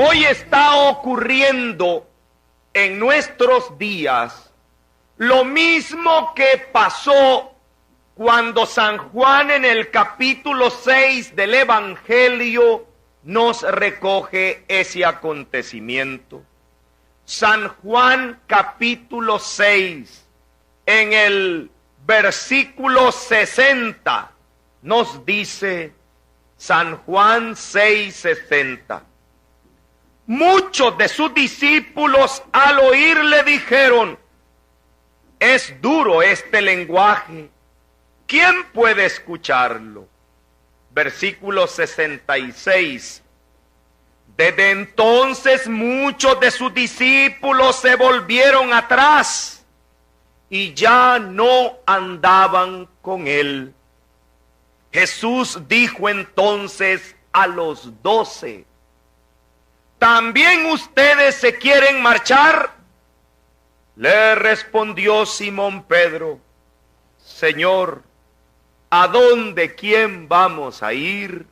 Hoy está ocurriendo en nuestros días lo mismo que pasó cuando San Juan en el capítulo 6 del Evangelio nos recoge ese acontecimiento. San Juan capítulo 6, en el versículo 60, nos dice San Juan 6:60. Muchos de sus discípulos al oírle dijeron: es duro este lenguaje, ¿quién puede escucharlo? Versículo 66. Desde entonces muchos de sus discípulos se volvieron atrás y ya no andaban con él. Jesús dijo entonces a los 12: ¿también ustedes se quieren marchar? Le respondió Simón Pedro: Señor, ¿a dónde, quién vamos a ir?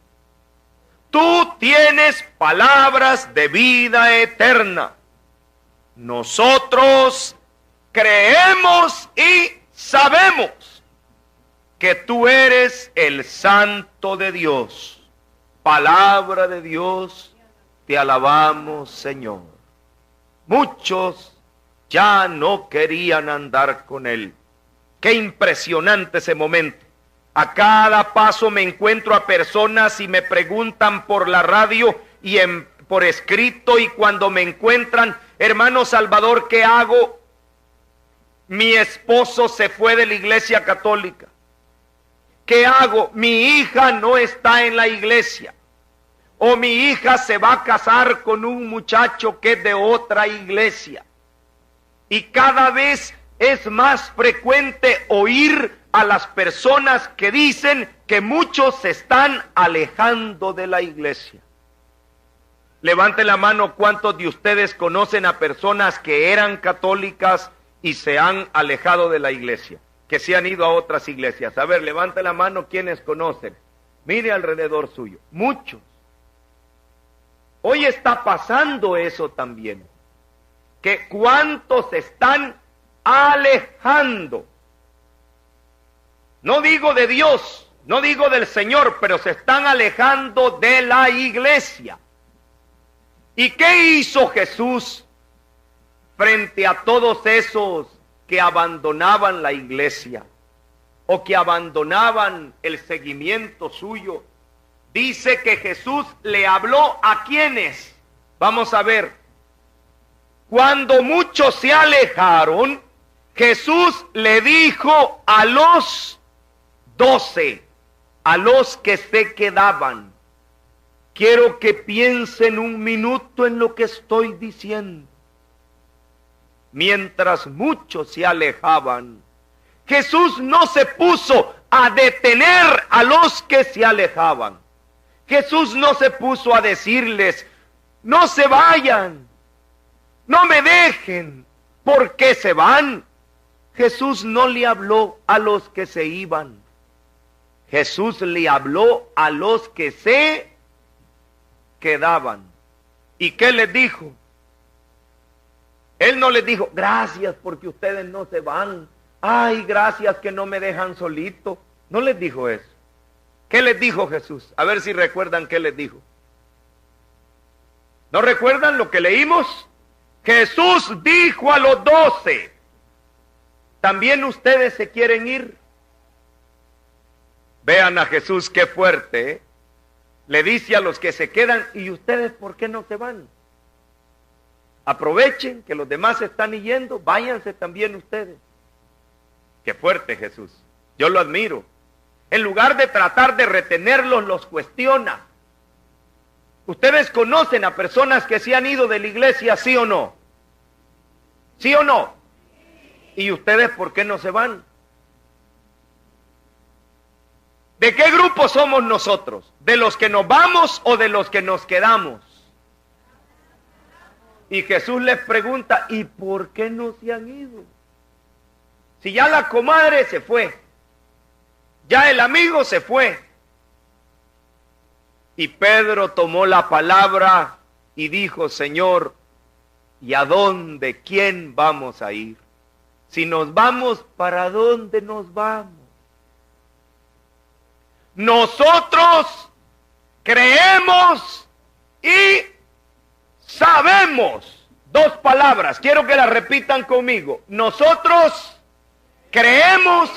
Tú tienes palabras de vida eterna. Nosotros creemos y sabemos que tú eres el Santo de Dios. Palabra de Dios, te alabamos, Señor. Muchos ya no querían andar con él. Qué impresionante ese momento. A cada paso me encuentro a personas y me preguntan por la radio y por escrito, y cuando me encuentran: hermano Salvador, ¿qué hago? Mi esposo se fue de la iglesia católica. ¿Qué hago? Mi hija no está en la iglesia. O mi hija se va a casar con un muchacho que es de otra iglesia. Y cada vez es más frecuente oír a las personas que dicen que muchos se están alejando de la iglesia. Levante la mano, ¿cuántos de ustedes conocen a personas que eran católicas y se han alejado de la iglesia? Que se han ido a otras iglesias. A ver, levante la mano quienes conocen. Mire alrededor suyo. Muchos. Hoy está pasando eso también. Que cuántos se están alejando. No digo de Dios, no digo del Señor, pero se están alejando de la iglesia. ¿Y qué hizo Jesús frente a todos esos que abandonaban la iglesia o que abandonaban el seguimiento suyo? Dice que Jesús le habló a quienes. Vamos a ver. Cuando muchos se alejaron, Jesús le dijo a los 12, a los que se quedaban: quiero que piensen un minuto en lo que estoy diciendo. Mientras muchos se alejaban, Jesús no se puso a detener a los que se alejaban. Jesús no se puso a decirles: no se vayan, no me dejen. ¿Por qué se van? Jesús no le habló a los que se iban. Jesús le habló a los que se quedaban. ¿Y qué les dijo? Él no les dijo: gracias porque ustedes no se van. Ay, gracias que no me dejan solito. No les dijo eso. ¿Qué les dijo Jesús? A ver si recuerdan qué les dijo. ¿No recuerdan lo que leímos? Jesús dijo a los 12: ¿también ustedes se quieren ir? Vean a Jesús qué fuerte, ¿eh? Le dice a los que se quedan: ¿y ustedes por qué no se van? Aprovechen que los demás están yendo, váyanse también ustedes. Qué fuerte Jesús, yo lo admiro. En lugar de tratar de retenerlos, los cuestiona. ¿Ustedes conocen a personas que se han ido de la iglesia, sí o no? ¿Sí o no? ¿Y ustedes por qué no se van? ¿De qué grupo somos nosotros? ¿De los que nos vamos o de los que nos quedamos? Y Jesús les pregunta: ¿y por qué no se han ido? Si ya la comadre se fue, ya el amigo se fue. Y Pedro tomó la palabra y dijo, Señor, ¿y a dónde, quién vamos a ir? Si nos vamos, ¿para dónde nos vamos? Nosotros creemos y sabemos. Dos palabras, quiero que las repitan conmigo. Nosotros creemos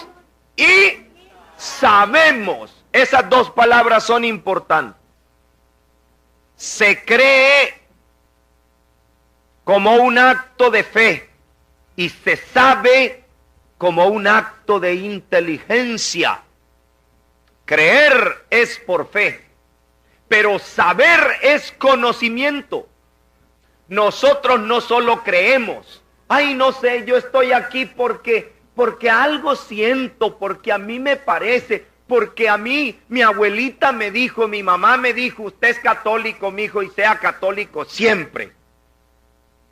y sabemos. Esas dos palabras son importantes. Se cree como un acto de fe y se sabe como un acto de inteligencia. Creer es por fe, pero saber es conocimiento. Nosotros no solo creemos, ay, no sé, yo estoy aquí porque algo siento, porque a mí me parece, porque a mí mi abuelita me dijo, mi mamá me dijo, usted es católico, mijo, y sea católico siempre.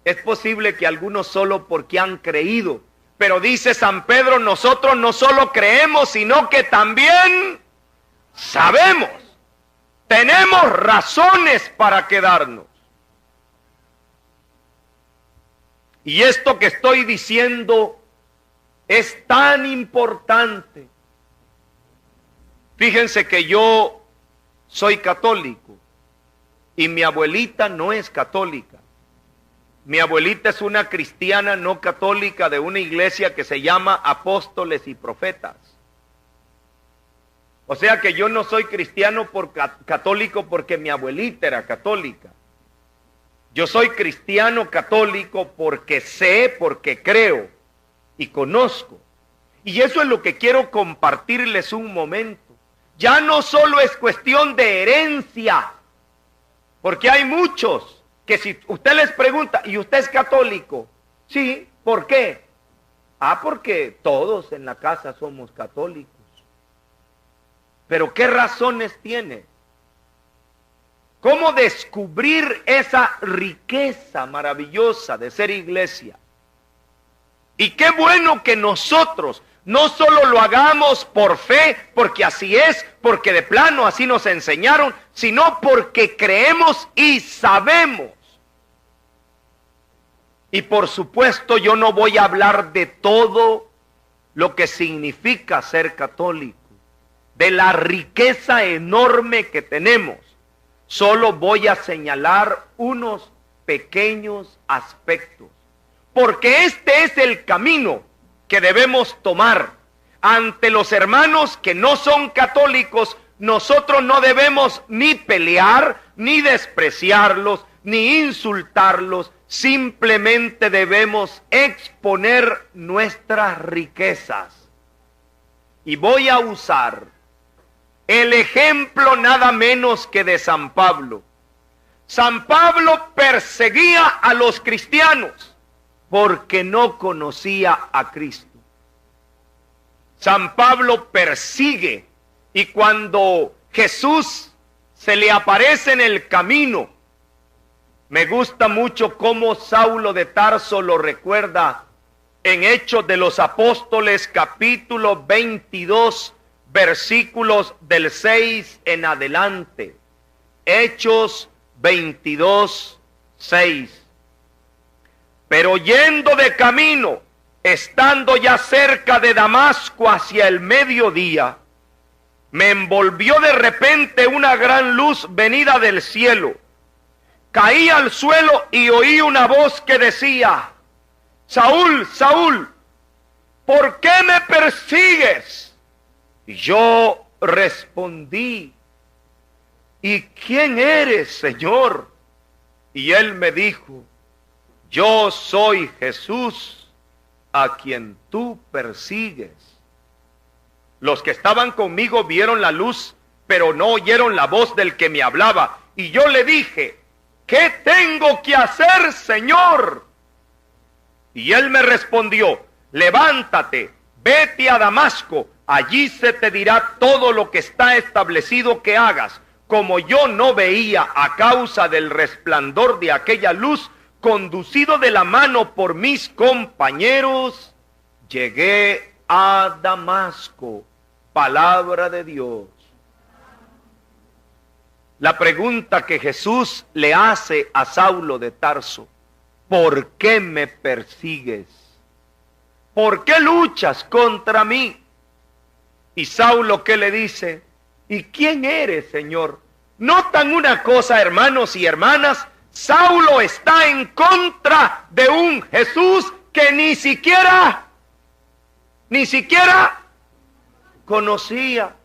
Es posible que algunos solo porque han creído, pero dice San Pedro, nosotros no solo creemos, sino que también sabemos, tenemos razones para quedarnos. Y esto que estoy diciendo es tan importante. Fíjense que yo soy católico y mi abuelita no es católica. Mi abuelita es una cristiana no católica de una iglesia que se llama Apóstoles y Profetas. O sea que yo no soy cristiano católico porque mi abuelita era católica. Yo soy cristiano católico porque sé, porque creo y conozco. Y eso es lo que quiero compartirles un momento. Ya no solo es cuestión de herencia, porque hay muchos que si usted les pregunta, ¿y usted es católico? Sí, ¿por qué? Porque todos en la casa somos católicos. Pero ¿qué razones tiene? ¿Cómo descubrir esa riqueza maravillosa de ser iglesia? Y qué bueno que nosotros no solo lo hagamos por fe, porque así es, porque de plano así nos enseñaron, sino porque creemos y sabemos. Y por supuesto yo no voy a hablar de todo lo que significa ser católico, de la riqueza enorme que tenemos. Solo voy a señalar unos pequeños aspectos, porque este es el camino que debemos tomar. Ante los hermanos que no son católicos, nosotros no debemos ni pelear, ni despreciarlos, ni insultarlos, simplemente debemos exponer nuestras riquezas. Y voy a usar el ejemplo nada menos que de San Pablo. San Pablo perseguía a los cristianos porque no conocía a Cristo. San Pablo persigue, y cuando Jesús se le aparece en el camino, me gusta mucho cómo Saulo de Tarso lo recuerda en Hechos de los Apóstoles, capítulo 22, versículos del 6 en adelante. Hechos 22, 6. Pero yendo de camino, estando ya cerca de Damasco hacia el mediodía, me envolvió de repente una gran luz venida del cielo. Caí al suelo y oí una voz que decía: Saúl, Saúl, ¿por qué me persigues? Y yo respondí: ¿y quién eres, Señor? Y él me dijo: yo soy Jesús, a quien tú persigues. Los que estaban conmigo vieron la luz, pero no oyeron la voz del que me hablaba. Y yo le dije: ¿qué tengo que hacer, Señor? Y él me respondió: levántate, vete a Damasco, allí se te dirá todo lo que está establecido que hagas. Como yo no veía a causa del resplandor de aquella luz, conducido de la mano por mis compañeros, llegué a Damasco. Palabra de Dios. la pregunta que Jesús le hace a Saulo de Tarso: ¿por qué me persigues? ¿Por qué luchas contra mí? Y Saulo, ¿qué le dice? ¿Y quién eres, Señor? Notan una cosa, hermanos y hermanas, Saulo está en contra de un Jesús que ni siquiera conocía.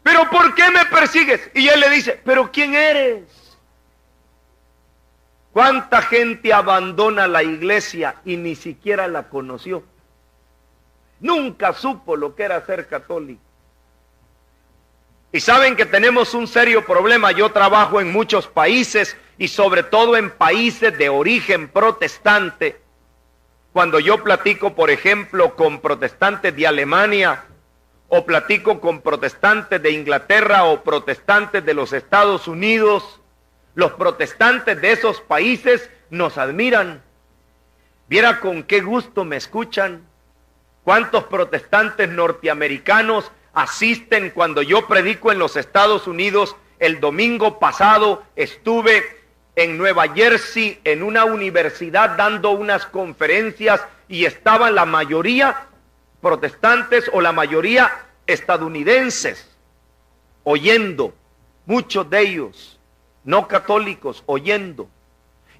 ¿Pero por qué me persigues? Y él le dice: ¿pero quién eres? ¿Cuánta gente abandona la iglesia y ni siquiera la conoció? Nunca supo lo que era ser católico. Y saben que tenemos un serio problema. Yo trabajo en muchos países y sobre todo en países de origen protestante. Cuando yo platico, por ejemplo, con protestantes de Alemania, o platico con protestantes de Inglaterra o protestantes de los Estados Unidos, los protestantes de esos países nos admiran. Viera con qué gusto me escuchan. ¿Cuántos protestantes norteamericanos asisten cuando yo predico en los Estados Unidos? El domingo pasado estuve en Nueva Jersey en una universidad dando unas conferencias y estaban la mayoría protestantes o la mayoría estadounidenses oyendo, muchos de ellos no católicos oyendo.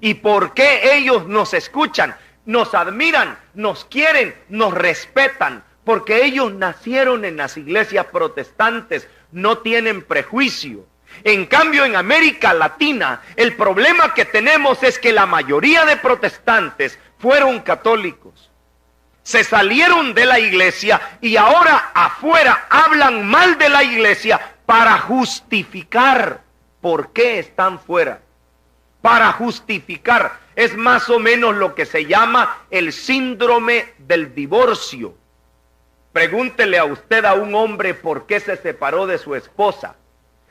¿Y por qué ellos nos escuchan? Nos admiran, nos quieren, nos respetan, porque ellos nacieron en las iglesias protestantes, no tienen prejuicio. En cambio, en América Latina, el problema que tenemos es que la mayoría de protestantes fueron católicos. Se salieron de la iglesia y ahora afuera hablan mal de la iglesia para justificar por qué están fuera. Para justificar. Es más o menos lo que se llama el síndrome del divorcio. Pregúntele a usted a un hombre por qué se separó de su esposa.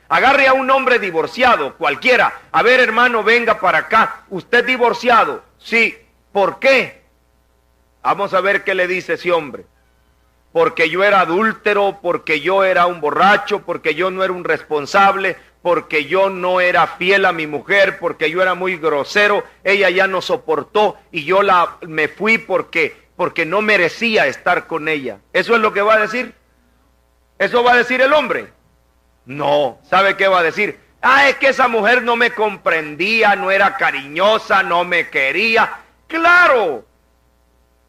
Agarre a un hombre divorciado, cualquiera. A ver, hermano, venga para acá. ¿Usted divorciado? Sí. ¿Por qué? Vamos a ver qué le dice ese hombre. Porque yo era adúltero, porque yo era un borracho, porque yo no era un responsable, porque yo no era fiel a mi mujer, porque yo era muy grosero, ella ya no soportó y yo me fui porque no merecía estar con ella. ¿Eso es lo que va a decir? ¿Eso va a decir el hombre? No. ¿Sabe qué va a decir? Es que esa mujer no me comprendía, no era cariñosa, no me quería. ¡Claro!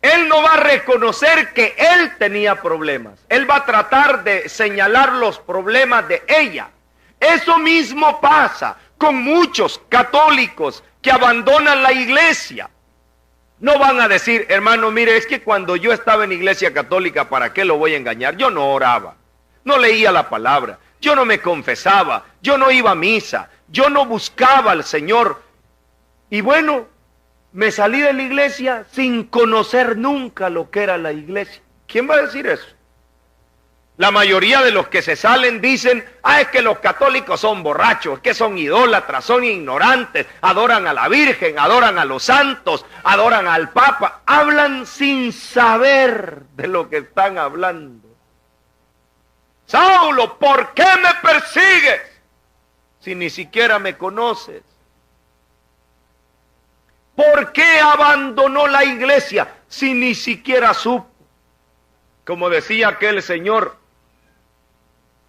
Él no va a reconocer que él tenía problemas. Él va a tratar de señalar los problemas de ella. Eso mismo pasa con muchos católicos que abandonan la iglesia. No van a decir: hermano, mire, es que cuando yo estaba en iglesia católica, ¿para qué lo voy a engañar? Yo no oraba, no leía la palabra, yo no me confesaba, yo no iba a misa, yo no buscaba al Señor. Y bueno, me salí de la iglesia sin conocer nunca lo que era la iglesia. ¿Quién va a decir eso? La mayoría de los que se salen dicen: es que los católicos son borrachos, que son idólatras, son ignorantes, adoran a la Virgen, adoran a los santos, adoran al Papa. Hablan sin saber de lo que están hablando. Saulo, ¿por qué me persigues si ni siquiera me conoces? ¿Por qué abandonó la iglesia si ni siquiera supo? Como decía aquel señor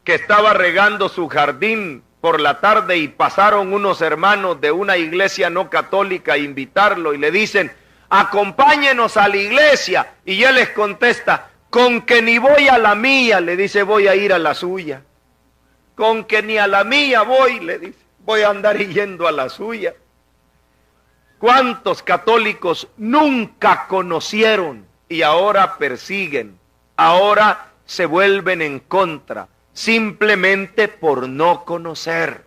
que estaba regando su jardín por la tarde y pasaron unos hermanos de una iglesia no católica a invitarlo y le dicen: acompáñenos a la iglesia. Y él les contesta: con que ni voy a la mía, le dice, voy a ir a la suya. Con que ni a la mía voy, le dice, voy a andar yendo a la suya. ¿Cuántos católicos nunca conocieron y ahora persiguen? Ahora se vuelven en contra, simplemente por no conocer.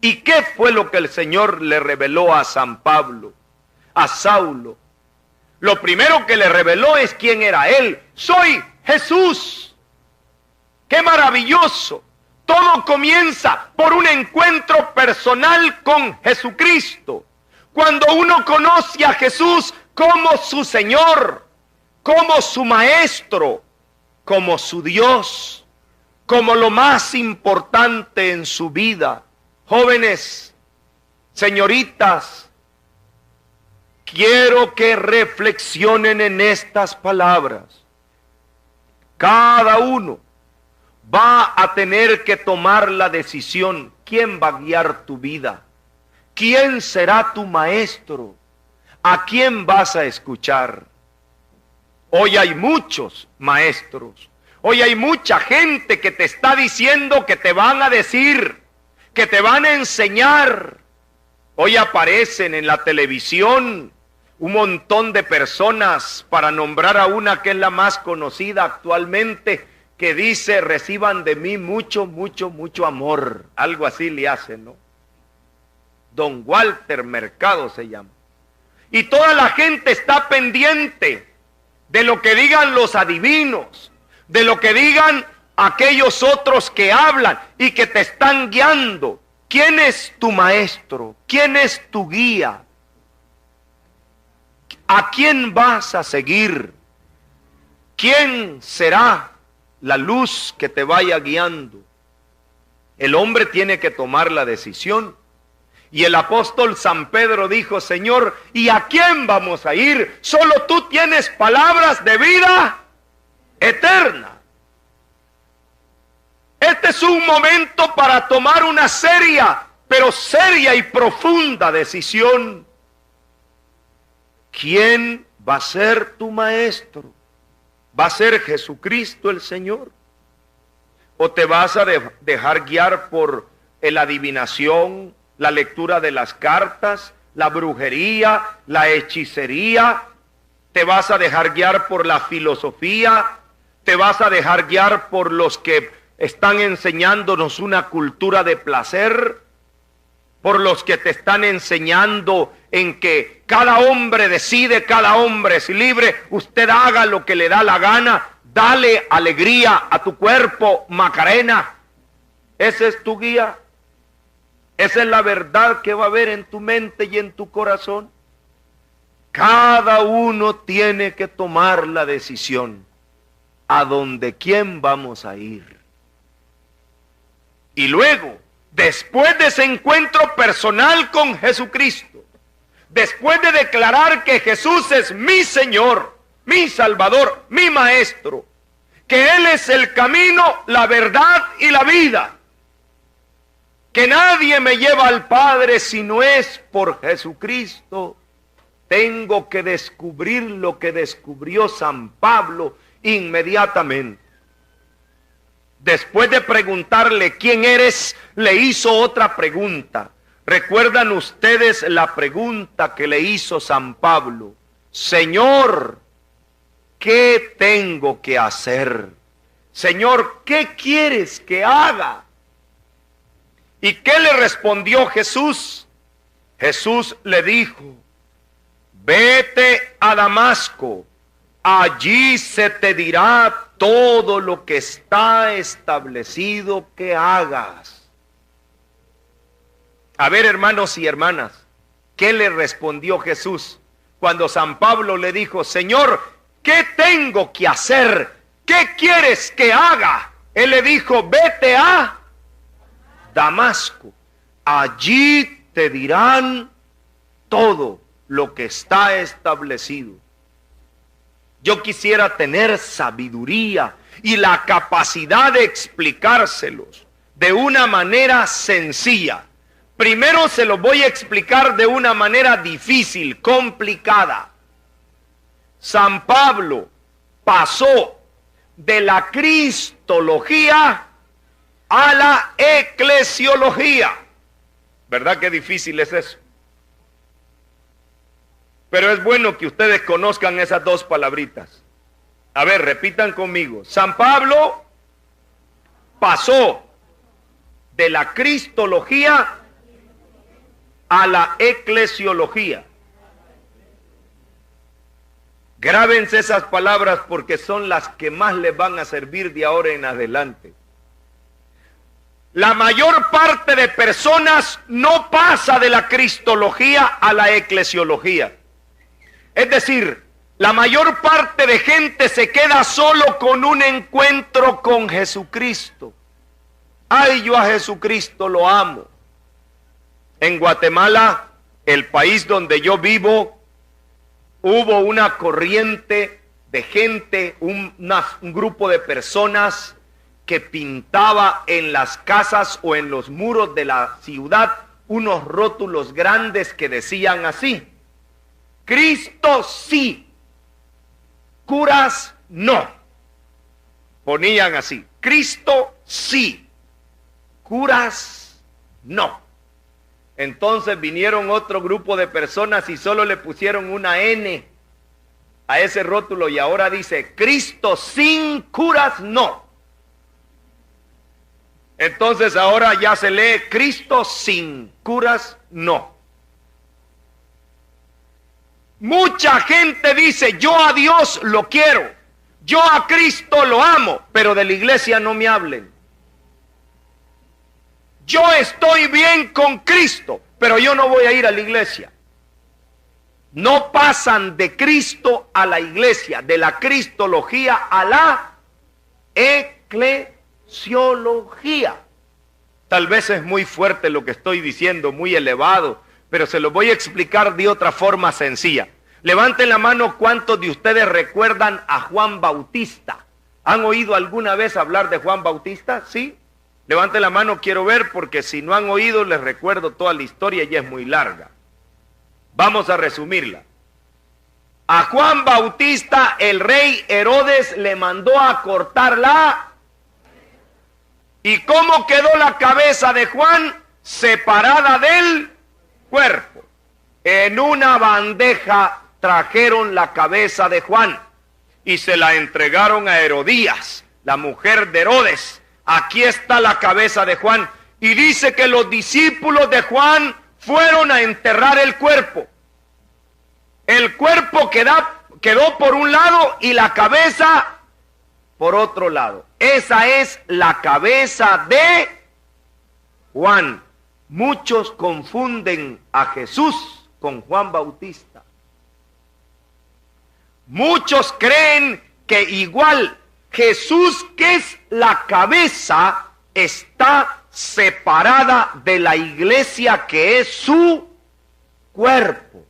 ¿Y qué fue lo que el Señor le reveló a San Pablo, a Saulo? Lo primero que le reveló es quién era él. Soy Jesús. ¡Qué maravilloso! Todo comienza por un encuentro personal con Jesucristo. Cuando uno conoce a Jesús como su Señor, como su Maestro, como su Dios, como lo más importante en su vida. Jóvenes, señoritas, quiero que reflexionen en estas palabras. Cada uno va a tener que tomar la decisión. ¿Quién va a guiar tu vida? ¿Quién será tu maestro? ¿A quién vas a escuchar? Hoy hay muchos maestros. Hoy hay mucha gente que te está diciendo, que te van a decir, que te van a enseñar. Hoy aparecen en la televisión un montón de personas, para nombrar a una que es la más conocida actualmente, que dice: reciban de mí mucho, mucho, mucho amor. Algo así le hacen, ¿no? Don Walter Mercado se llama. Y toda la gente está pendiente de lo que digan los adivinos, de lo que digan aquellos otros que hablan y que te están guiando. ¿Quién es tu maestro? ¿Quién es tu guía? ¿A quién vas a seguir? ¿Quién será la luz que te vaya guiando? El hombre tiene que tomar la decisión. Y el apóstol San Pedro dijo: Señor, ¿y a quién vamos a ir? Solo tú tienes palabras de vida eterna. Este es un momento para tomar una seria, pero seria y profunda decisión. ¿Quién va a ser tu maestro? ¿Va a ser Jesucristo el Señor? ¿O te vas a dejar guiar por la adivinación, la lectura de las cartas, la brujería, la hechicería? ¿Te vas a dejar guiar por la filosofía? ¿Te vas a dejar guiar por los que están enseñándonos una cultura de placer? ¿Por los que te están enseñando en que cada hombre decide, cada hombre es libre, usted haga lo que le da la gana, dale alegría a tu cuerpo, Macarena? ¿Esa es tu guía? ¿Esa es la verdad que va a haber en tu mente y en tu corazón? Cada uno tiene que tomar la decisión. ¿A dónde quién vamos a ir? Y luego, después de ese encuentro personal con Jesucristo, después de declarar que Jesús es mi Señor, mi Salvador, mi Maestro, que Él es el camino, la verdad y la vida, que nadie me lleva al Padre si no es por Jesucristo, tengo que descubrir lo que descubrió San Pablo inmediatamente. Después de preguntarle quién eres, le hizo otra pregunta. ¿Recuerdan ustedes la pregunta que le hizo San Pablo? Señor, ¿qué tengo que hacer? Señor, ¿qué quieres que haga? ¿Y qué le respondió Jesús? Jesús le dijo: vete a Damasco, allí se te dirá todo lo que está establecido que hagas. A ver, hermanos y hermanas, ¿qué le respondió Jesús cuando San Pablo le dijo: Señor, ¿qué tengo que hacer? ¿Qué quieres que haga? Él le dijo: vete a Damasco, allí te dirán todo lo que está establecido. Yo quisiera tener sabiduría y la capacidad de explicárselos de una manera sencilla. Primero se los voy a explicar de una manera difícil, complicada. San Pablo pasó de la cristología a la eclesiología. ¿Verdad que difícil es eso? Pero es bueno que ustedes conozcan esas dos palabritas. A ver, repitan conmigo. San Pablo pasó de la cristología a la eclesiología. Grábense esas palabras porque son las que más les van a servir de ahora en adelante. La mayor parte de personas no pasa de la cristología a la eclesiología. Es decir, La mayor parte de gente se queda solo con un encuentro con Jesucristo. Ay, yo a Jesucristo lo amo. En Guatemala, el país donde yo vivo, hubo una corriente de gente, un grupo de personas que pintaba en las casas o en los muros de la ciudad unos rótulos grandes que decían así: Cristo sí, curas no. Ponían así: Cristo sí, curas no. Entonces vinieron otro grupo de personas y solo le pusieron una N a ese rótulo y ahora dice: Cristo sin curas no. Entonces ahora ya se lee: Cristo sin curas no. Mucha gente dice: yo a Dios lo quiero, yo a Cristo lo amo, pero de la iglesia no me hablen. Yo estoy bien con Cristo, pero yo no voy a ir a la iglesia. No pasan de Cristo a la iglesia, de la cristología a la eclesiología. Tal vez es muy fuerte lo que estoy diciendo, muy elevado, pero se lo voy a explicar de otra forma sencilla. Levanten la mano cuántos de ustedes recuerdan a Juan Bautista. ¿Han oído alguna vez hablar de Juan Bautista? ¿Sí? Levanten la mano, quiero ver, porque si no han oído les recuerdo toda la historia y es muy larga. Vamos a resumirla. A Juan Bautista el rey Herodes le mandó a cortarla. ¿Y cómo quedó la cabeza de Juan? Separada del cuerpo. En una bandeja trajeron la cabeza de Juan y se la entregaron a Herodías, la mujer de Herodes. Aquí está la cabeza de Juan. Y dice que los discípulos de Juan fueron a enterrar el cuerpo. El cuerpo quedó por un lado y la cabeza por otro lado. Esa es la cabeza de Juan. Muchos confunden a Jesús con Juan Bautista. Muchos creen que igual Jesús, que es la cabeza, está separada de la iglesia, que es su cuerpo.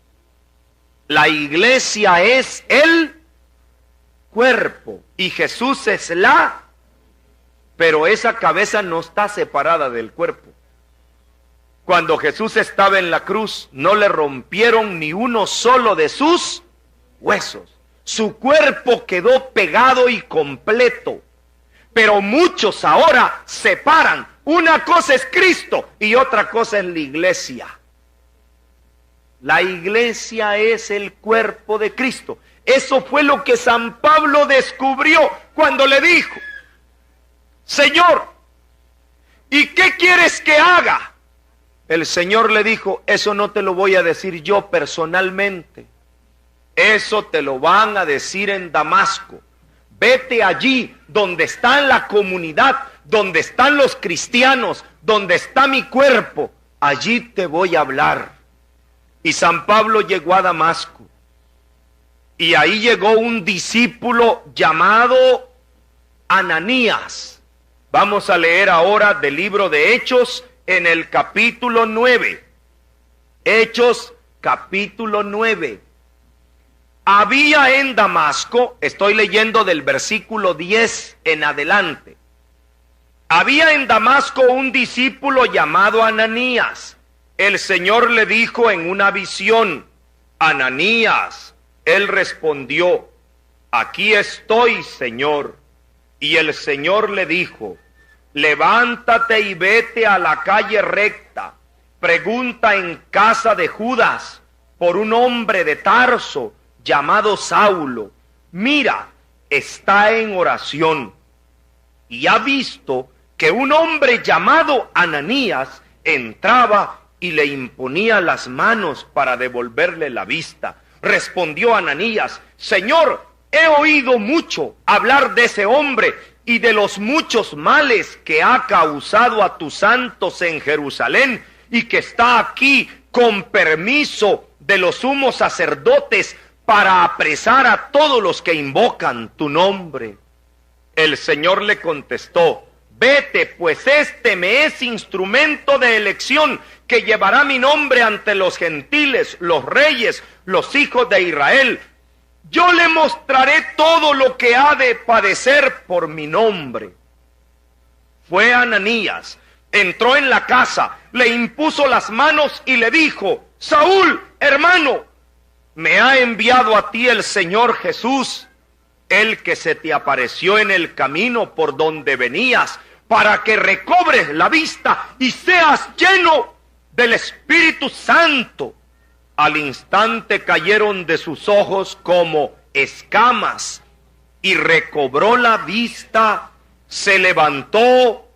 La iglesia es el cuerpo y Jesús es pero esa cabeza no está separada del cuerpo. Cuando Jesús estaba en la cruz, no le rompieron ni uno solo de sus huesos. Su cuerpo quedó pegado y completo. Pero muchos ahora separan. Una cosa es Cristo y otra cosa es la iglesia. La iglesia es el cuerpo de Cristo. Eso fue lo que San Pablo descubrió cuando le dijo: Señor, ¿y qué quieres que haga? El Señor le dijo: eso no te lo voy a decir yo personalmente. Eso te lo van a decir en Damasco. Vete allí donde está la comunidad, donde están los cristianos, donde está mi cuerpo. Allí te voy a hablar. Y San Pablo llegó a Damasco. Y ahí llegó un discípulo llamado Ananías. Vamos a leer ahora del libro de Hechos en el capítulo 9. Hechos capítulo 9. Había en Damasco, estoy leyendo del versículo 10 en adelante. Había en Damasco un discípulo llamado Ananías. El Señor le dijo en una visión: Ananías. Él respondió: aquí estoy, Señor. Y el Señor le dijo: levántate y vete a la calle recta. Pregunta en casa de Judas por un hombre de Tarso llamado Saulo. Mira, está en oración. Y ha visto que un hombre llamado Ananías entraba y le imponía las manos para devolverle la vista. Respondió Ananías: Señor, he oído mucho hablar de ese hombre y de los muchos males que ha causado a tus santos en Jerusalén, y que está aquí con permiso de los sumos sacerdotes para apresar a todos los que invocan tu nombre. El Señor le contestó: vete, pues este me es instrumento de elección que llevará mi nombre ante los gentiles, los reyes, los hijos de Israel. Yo le mostraré todo lo que ha de padecer por mi nombre. Fue Ananías, entró en la casa, le impuso las manos y le dijo: Saúl, hermano, me ha enviado a ti el Señor Jesús, el que se te apareció en el camino por donde venías, para que recobres la vista y seas lleno del Espíritu Santo. Al instante cayeron de sus ojos como escamas y recobró la vista, se levantó,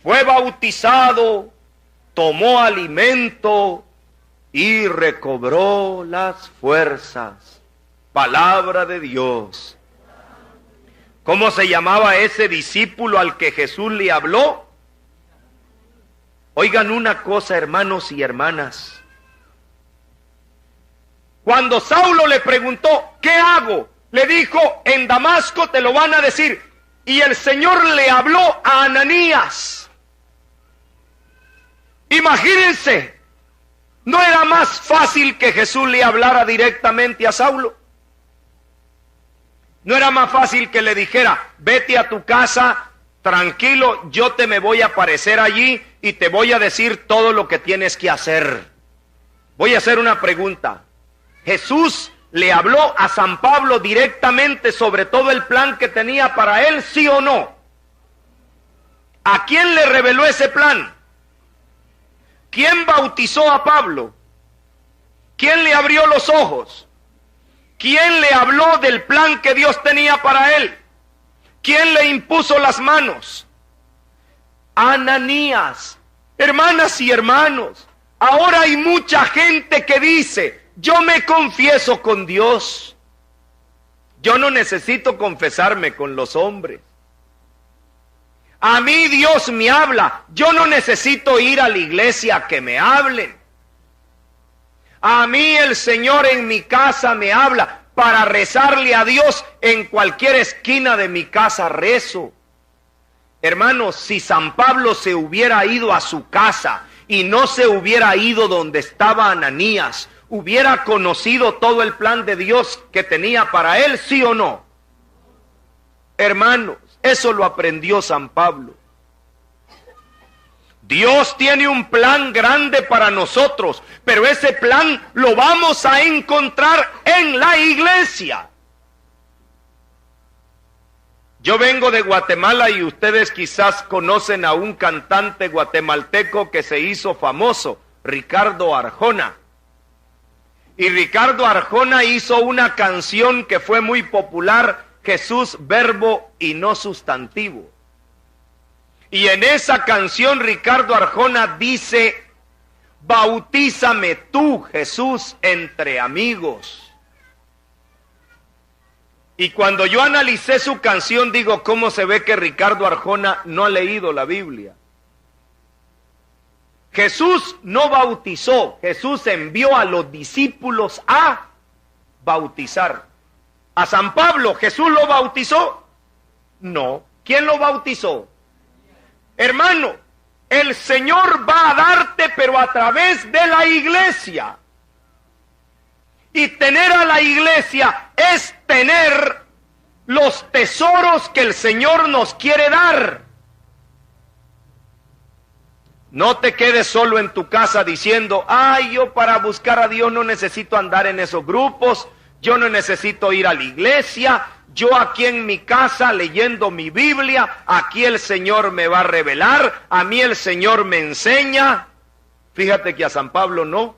fue bautizado, tomó alimento y recobró las fuerzas. Palabra de Dios. ¿Cómo se llamaba ese discípulo al que Jesús le habló? Oigan una cosa, hermanos y hermanas. Cuando Saulo le preguntó: ¿qué hago?, le dijo: en Damasco te lo van a decir. Y el Señor le habló a Ananías. Imagínense, ¿no era más fácil que Jesús le hablara directamente a Saulo? ¿No era más fácil que le dijera: vete a tu casa, tranquilo, yo te me voy a aparecer allí y te voy a decir todo lo que tienes que hacer? Voy a hacer una pregunta. ¿Jesús le habló a San Pablo directamente sobre todo el plan que tenía para él, sí o no? ¿A quién le reveló ese plan? ¿Quién bautizó a Pablo? ¿Quién le abrió los ojos? ¿Quién le habló del plan que Dios tenía para él? ¿Quién le impuso las manos? Ananías. Hermanas y hermanos, ahora hay mucha gente que dice: yo me confieso con Dios. Yo no necesito confesarme con los hombres. A mí Dios me habla. Yo no necesito ir a la iglesia a que me hablen. A mí el Señor en mi casa me habla. Para rezarle a Dios en cualquier esquina de mi casa rezo. Hermanos, si San Pablo se hubiera ido a su casa y no se hubiera ido donde estaba Ananías, ¿hubiera conocido todo el plan de Dios que tenía para él, sí o no? Hermanos, eso lo aprendió San Pablo. Dios tiene un plan grande para nosotros, pero ese plan lo vamos a encontrar en la iglesia. Yo vengo de Guatemala y ustedes quizás conocen a un cantante guatemalteco que se hizo famoso, Ricardo Arjona. Y Ricardo Arjona hizo una canción que fue muy popular, Jesús, verbo y no sustantivo. Y en esa canción Ricardo Arjona dice: bautízame tú, Jesús, entre amigos. Y cuando yo analicé su canción, digo: ¿cómo se ve que Ricardo Arjona no ha leído la Biblia? Jesús no bautizó, Jesús envió a los discípulos a bautizar. ¿A San Pablo Jesús lo bautizó? No. ¿Quién lo bautizó? Hermano, el Señor va a darte, pero a través de la iglesia. Y tener a la iglesia es tener los tesoros que el Señor nos quiere dar. No te quedes solo en tu casa diciendo: ay, yo para buscar a Dios no necesito andar en esos grupos, yo no necesito ir a la iglesia, yo aquí en mi casa leyendo mi Biblia, aquí el Señor me va a revelar, a mí el Señor me enseña. Fíjate que a San Pablo no.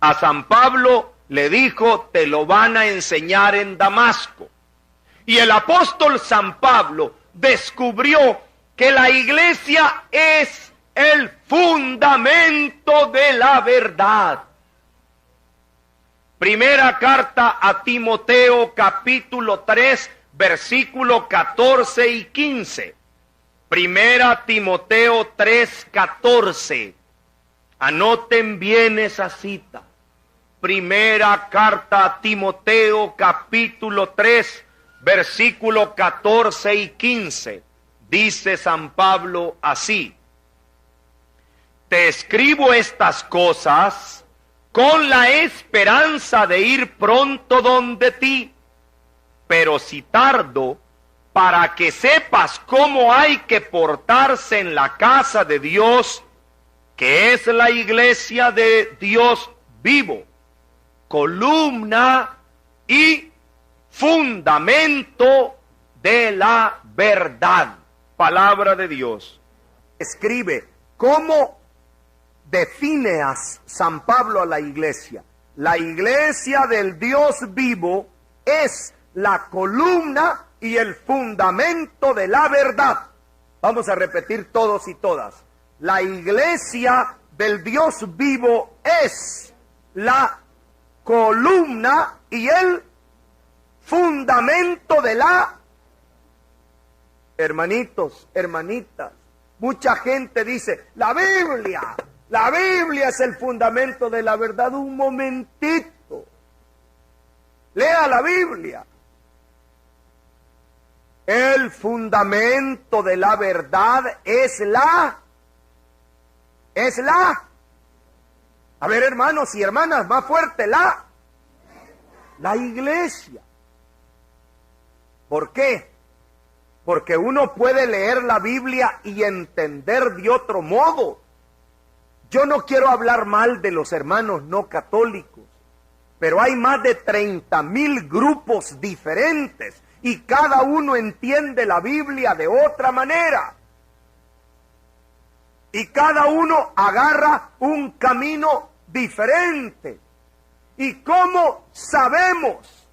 A San Pablo le dijo: te lo van a enseñar en Damasco. Y el apóstol San Pablo descubrió que la iglesia es el fundamento de la verdad. Primera carta a Timoteo, capítulo 3, versículo 14 y 15. Primera Timoteo 3, 14. Anoten bien esa cita. Primera carta a Timoteo, capítulo 3, versículo 14 y 15. Dice San Pablo así: te escribo estas cosas con la esperanza de ir pronto donde ti, pero si tardo, para que sepas cómo hay que portarse en la casa de Dios, que es la iglesia de Dios vivo, columna y fundamento de la verdad. Palabra de Dios. Escribe, ¿cómo define a San Pablo a la iglesia? La iglesia del Dios vivo es la columna y el fundamento de la verdad. Vamos a repetir todos y todas. La iglesia del Dios vivo es la columna y el fundamento de la... Hermanitos, hermanitas, mucha gente dice, la Biblia es el fundamento de la verdad. Un momentito, lea la Biblia. El fundamento de la verdad es la, a ver, hermanos y hermanas, más fuerte, la iglesia. ¿Por qué? Porque uno puede leer la Biblia y entender de otro modo. Yo no quiero hablar mal de los hermanos no católicos, pero hay más de 30,000 grupos diferentes y cada uno entiende la Biblia de otra manera. Y cada uno agarra un camino diferente. ¿Y cómo sabemos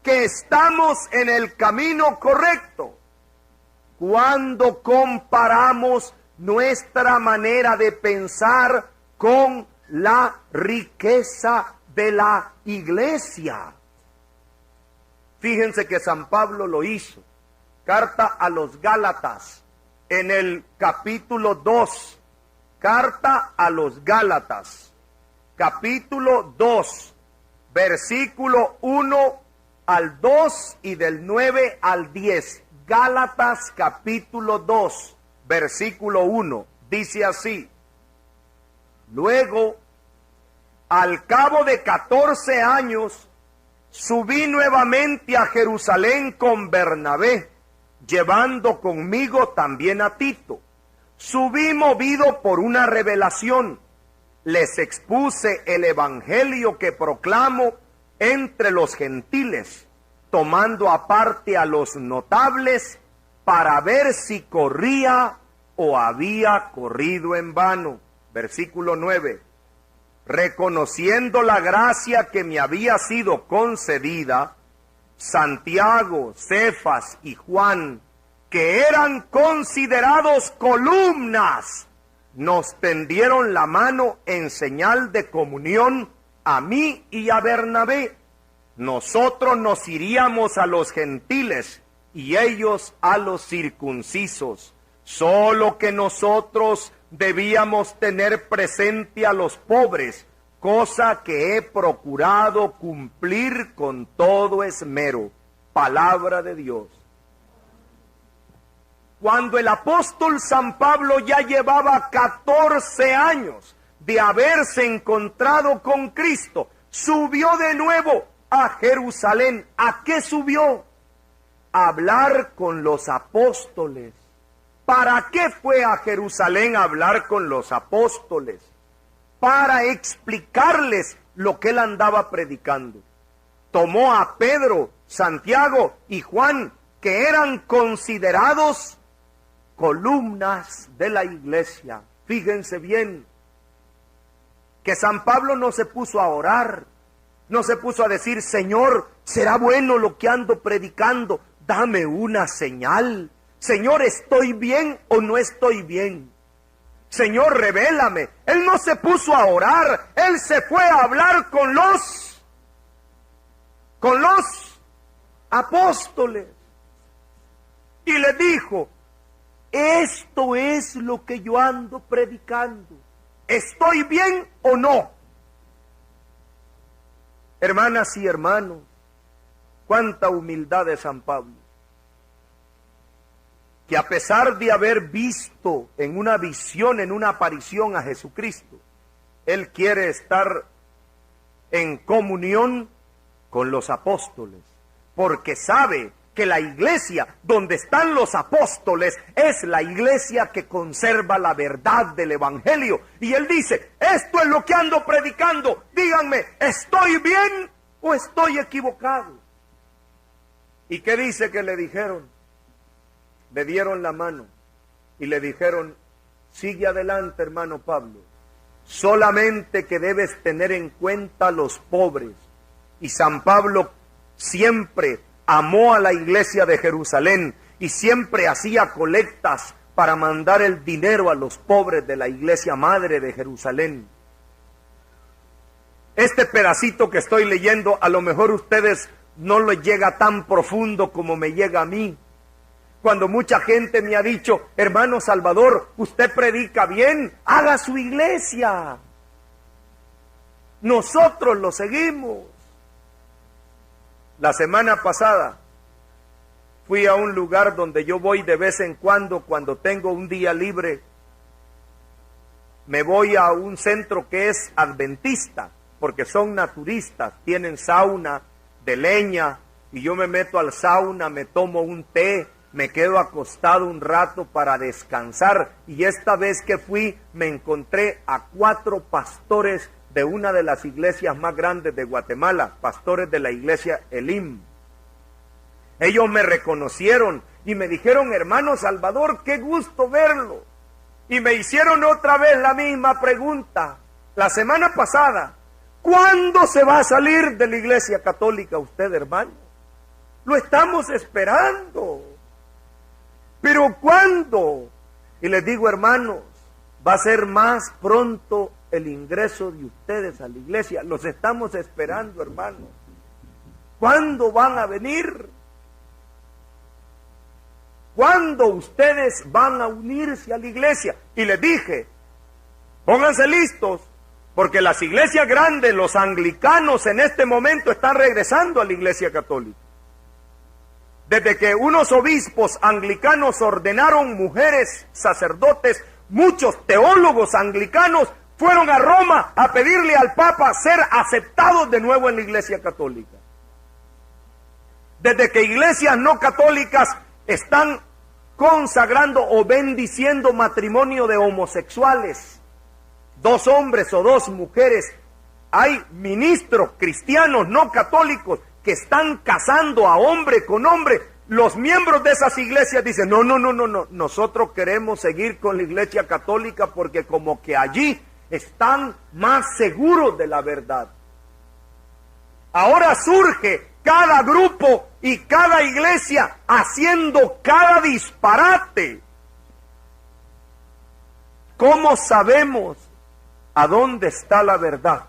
que estamos en el camino correcto? Cuando comparamos nuestra manera de pensar con la riqueza de la iglesia. Fíjense que San Pablo lo hizo. Carta a los Gálatas, en el capítulo 2. Carta a los Gálatas, capítulo 2, versículo 1 al 2 y del 9 al 10. Gálatas capítulo 2, versículo 1, dice así: luego, al cabo de 14 años, subí nuevamente a Jerusalén con Bernabé, llevando conmigo también a Tito. Subí movido por una revelación. Les expuse el evangelio que proclamo entre los gentiles, tomando aparte a los notables para ver si corría o había corrido en vano. Versículo 9. Reconociendo la gracia que me había sido concedida, Santiago, Cefas y Juan, que eran considerados columnas, nos tendieron la mano en señal de comunión a mí y a Bernabé. Nosotros nos iríamos a los gentiles y ellos a los circuncisos. Solo que nosotros debíamos tener presente a los pobres, cosa que he procurado cumplir con todo esmero. Palabra de Dios. Cuando el apóstol San Pablo ya llevaba 14 años de haberse encontrado con Cristo, subió de nuevo a Jerusalén. ¿A qué subió? A hablar con los apóstoles. ¿Para qué fue a Jerusalén a hablar con los apóstoles? Para explicarles lo que él andaba predicando. Tomó a Pedro, Santiago y Juan, que eran considerados columnas de la iglesia. Fíjense bien, que San Pablo no se puso a orar, no se puso a decir, Señor, ¿será bueno lo que ando predicando? Dame una señal. Señor, ¿estoy bien o no estoy bien? Señor, revélame. Él no se puso a orar, él se fue a hablar con los apóstoles. Y le dijo, esto es lo que yo ando predicando. ¿Estoy bien o no? Hermanas y hermanos, cuánta humildad de San Pablo, que a pesar de haber visto en una visión, en una aparición a Jesucristo, él quiere estar en comunión con los apóstoles, porque sabe que la iglesia donde están los apóstoles es la iglesia que conserva la verdad del evangelio. Y él dice, esto es lo que ando predicando, díganme, ¿estoy bien o estoy equivocado? ¿Y qué dice que le dijeron? Le dieron la mano y le dijeron, sigue adelante, hermano Pablo, solamente que debes tener en cuenta a los pobres. Y San Pablo siempre amó a la iglesia de Jerusalén y siempre hacía colectas para mandar el dinero a los pobres de la iglesia madre de Jerusalén. Este pedacito que estoy leyendo, a lo mejor ustedes no les llega tan profundo como me llega a mí. Cuando mucha gente me ha dicho, hermano Salvador, usted predica bien, haga su iglesia. Nosotros lo seguimos. La semana pasada fui a un lugar donde yo voy de vez en cuando tengo un día libre. Me voy a un centro que es adventista, porque son naturistas, tienen sauna de leña, y yo me meto al sauna, me tomo un té, me quedo acostado un rato para descansar. Y esta vez que fui me encontré a 4 pastores de una de las iglesias más grandes de Guatemala, pastores de la iglesia Elim. Ellos me reconocieron y me dijeron, hermano Salvador, qué gusto verlo. Y me hicieron otra vez la misma pregunta, la semana pasada, ¿cuándo se va a salir de la iglesia católica usted, hermano? Lo estamos esperando. ¿Pero cuándo? Y les digo, hermanos, va a ser más pronto el ingreso de ustedes a la iglesia. Los estamos esperando, hermanos. ¿Cuándo van a venir? ¿Cuándo ustedes van a unirse a la iglesia? Y les dije, pónganse listos, porque las iglesias grandes, los anglicanos en este momento están regresando a la iglesia católica. Desde que unos obispos anglicanos ordenaron mujeres sacerdotes, muchos teólogos anglicanos fueron a Roma a pedirle al Papa ser aceptados de nuevo en la iglesia católica. Desde que iglesias no católicas están consagrando o bendiciendo matrimonio de homosexuales, 2 hombres o 2 mujeres, hay ministros cristianos no católicos que están casando a hombre con hombre. Los miembros de esas iglesias dicen, no, nosotros queremos seguir con la iglesia católica porque como que allí están más seguros de la verdad. Ahora surge cada grupo y cada iglesia haciendo cada disparate. ¿Cómo sabemos a dónde está la verdad?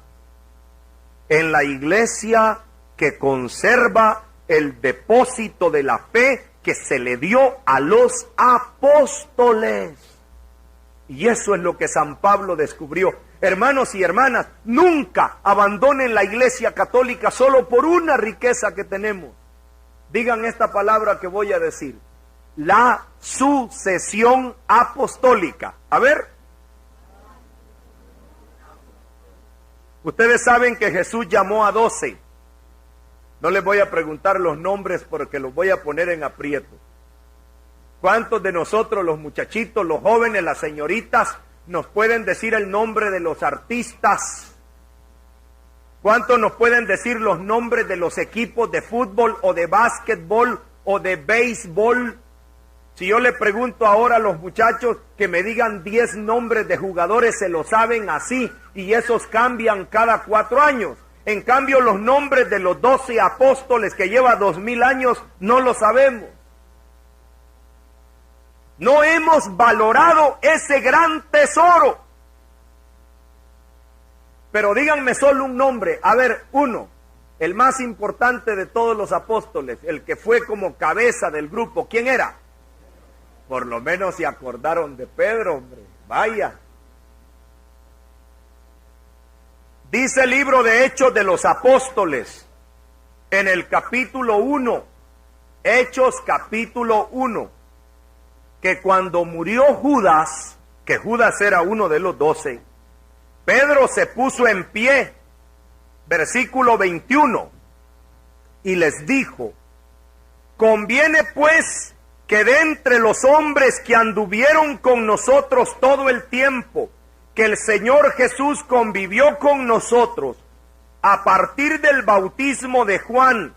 En la iglesia que conserva el depósito de la fe que se le dio a los apóstoles. Y eso es lo que San Pablo descubrió. Hermanos y hermanas, nunca abandonen la iglesia católica solo por una riqueza que tenemos. Digan esta palabra que voy a decir. La sucesión apostólica. A ver. Ustedes saben que Jesús llamó a 12. No les voy a preguntar los nombres porque los voy a poner en aprieto. ¿Cuántos de nosotros, los muchachitos, los jóvenes, las señoritas, nos pueden decir el nombre de los artistas? ¿Cuántos nos pueden decir los nombres de los equipos de fútbol o de básquetbol o de béisbol? Si yo le pregunto ahora a los muchachos que me digan 10 nombres de jugadores, se lo saben así, y esos cambian cada 4 años. En cambio, los nombres de los 12 apóstoles que lleva 2000 años, no lo sabemos. No hemos valorado ese gran tesoro. Pero díganme solo un nombre. A ver, uno, el más importante de todos los apóstoles, el que fue como cabeza del grupo. ¿Quién era? Por lo menos se acordaron de Pedro, hombre. Vaya. Dice el libro de Hechos de los Apóstoles, en el capítulo 1, Hechos capítulo 1, que cuando murió Judas, que Judas era uno de los 12, Pedro se puso en pie, versículo 21, y les dijo: conviene pues que de entre los hombres que anduvieron con nosotros todo el tiempo que el Señor Jesús convivió con nosotros, a partir del bautismo de Juan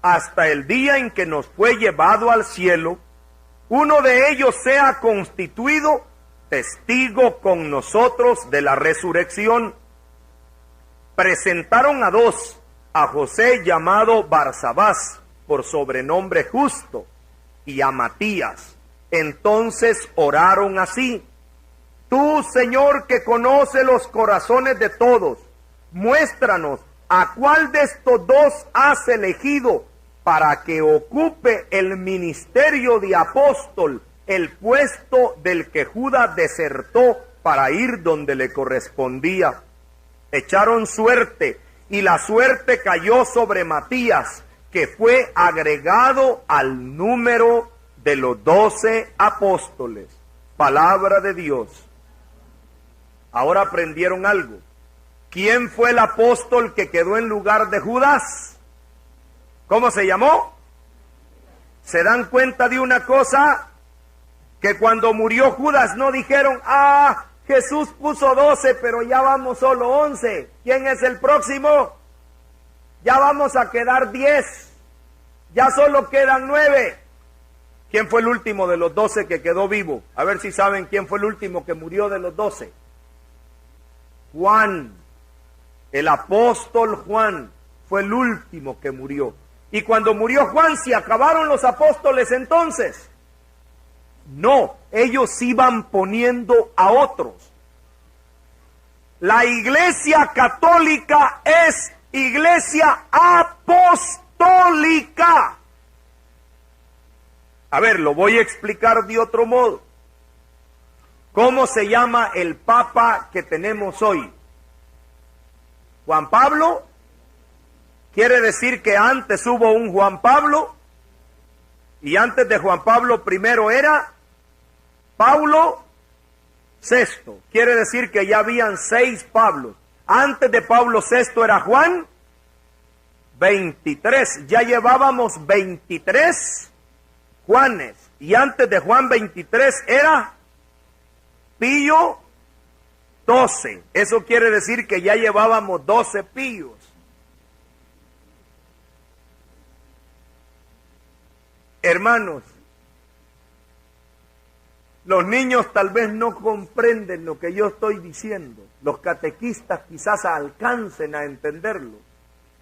hasta el día en que nos fue llevado al cielo, uno de ellos sea constituido testigo con nosotros de la resurrección. Presentaron a dos, a José llamado Barsabás, por sobrenombre Justo, y a Matías. Entonces oraron así: tú, Señor, que conoces los corazones de todos, muéstranos a cuál de estos dos has elegido para que ocupe el ministerio de apóstol, el puesto del que Judas desertó para ir donde le correspondía. Echaron suerte, y la suerte cayó sobre Matías, que fue agregado al número de los 12 apóstoles. Palabra de Dios. Ahora aprendieron algo. ¿Quién fue el apóstol que quedó en lugar de Judas? ¿Cómo se llamó? ¿Se dan cuenta de una cosa? Que cuando murió Judas no dijeron: Jesús puso 12, pero ya vamos solo 11. ¿Quién es el próximo? Ya vamos a quedar 10. Ya solo quedan 9. ¿Quién fue el último de los 12 que quedó vivo? A ver si saben quién fue el último que murió de los 12. Juan. El apóstol Juan fue el último que murió. Y cuando murió Juan, ¿se acabaron los apóstoles entonces? No, ellos iban poniendo a otros. La iglesia católica es iglesia apostólica. A ver, lo voy a explicar de otro modo. ¿Cómo se llama el papa que tenemos hoy? ¿Juan Pablo? Quiere decir que antes hubo un Juan Pablo, y antes de Juan Pablo primero era Paulo VI. Quiere decir que ya habían 6 Pablos. Antes de Pablo VI era Juan 23. Ya llevábamos 23 Juanes. Y antes de Juan 23 era Pío XII. Eso quiere decir que ya llevábamos 12 Píos. Hermanos, los niños tal vez no comprenden lo que yo estoy diciendo. Los catequistas quizás alcancen a entenderlo.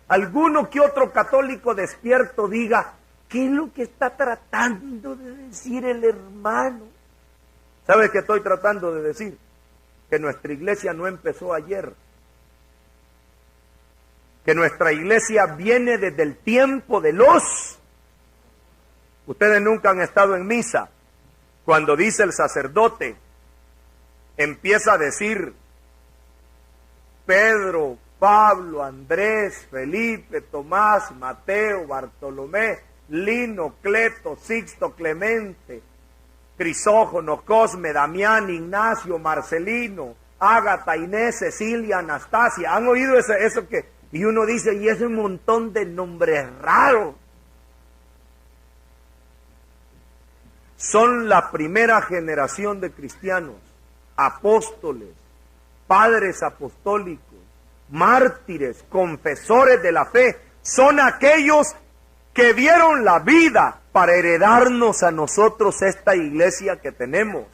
Alguno que otro católico despierto diga: ¿qué es lo que está tratando de decir el hermano? ¿Sabes qué estoy tratando de decir? Que nuestra iglesia no empezó ayer. Que nuestra iglesia viene desde el tiempo de los... Ustedes nunca han estado en misa. Cuando dice el sacerdote, empieza a decir Pedro, Pablo, Andrés, Felipe, Tomás, Mateo, Bartolomé, Lino, Cleto, Sixto, Clemente, Crisógono, Cosme, Damián, Ignacio, Marcelino, Ágata, Inés, Cecilia, Anastasia. ¿Han oído eso que? Y uno dice, y ese montón de nombres raros. Son la primera generación de cristianos, apóstoles, padres apostólicos, mártires, confesores de la fe. Son aquellos que dieron la vida para heredarnos a nosotros esta iglesia que tenemos.